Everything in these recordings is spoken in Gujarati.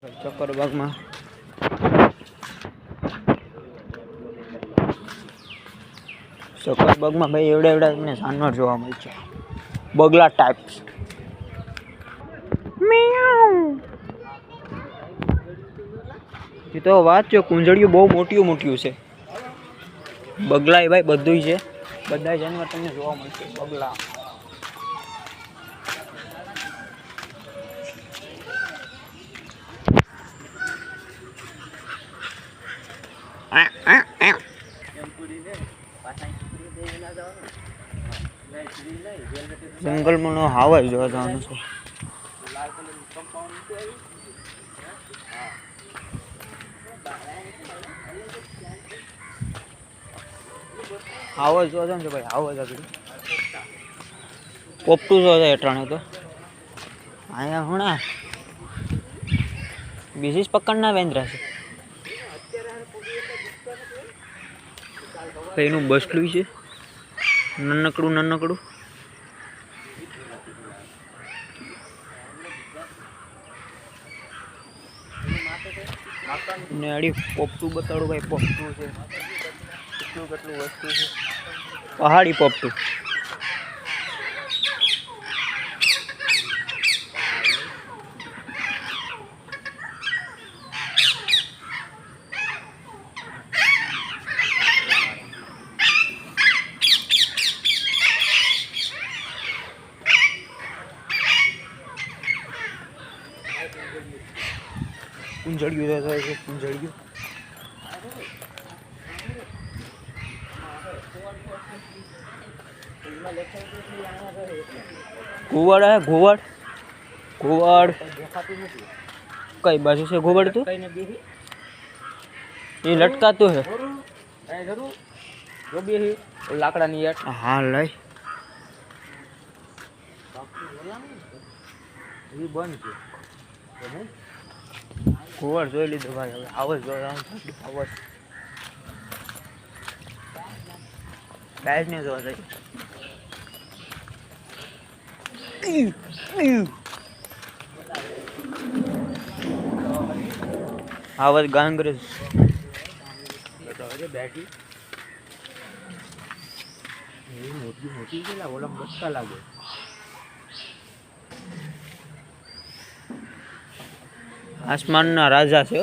ચક્કરબાગ માં ભાઈ એવડા એવડા તમને જાનવર જોવા મળે છે, બગલા ટાઈપ. એ તો વાત છે, કુંજળિયું બહુ મોટી મોટી છે. બગલા એ ભાઈ બધું છે, બધા જાનવર તમને જોવા મળશે. બગલા જંગલમાં નો હાવા જોવા જવાનું છે. હાવા જોવા જવાનું છે ભાઈ. હાવા આગળ પોપટું જોવા જાય અટાણે તો અહીંયા હમણાં બીજી જ પકડના વેન્દ્રા છે. એનું બસલું છે નનકડું નનકડું. ને અડી પોપટું બતાડું ભાઈ. પોપટું છે કેટલું કેટલું વસ્તુ છે. પહાડી પોપટું. કુંજળિયું થાય છે. કુંજળિયું ઘુવડ હે ઘુવડ. ઘુવડ કઈ બાજુ છે ઘુવડ? તું એ લટકાતું હે લાકડાની યાર. હા લઈ બંધ છે. ઘુવડ જોઈ લીધું ભાઈ. હવે આવજ જોવાનું. આવજ ગાય ને જોવા જાય. આવજ ગાંગરેજ બેઠી મોટી મોટી છે. ઓલા બચકા લાગે. આસમાનના રાજા છે.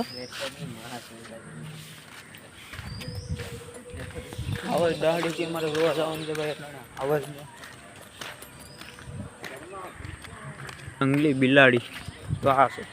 આવાજ દાડી થી અમારે જોવા જવાનું છે ભાઈ. આવાજ જંગલી બિલાડી તો આ છે.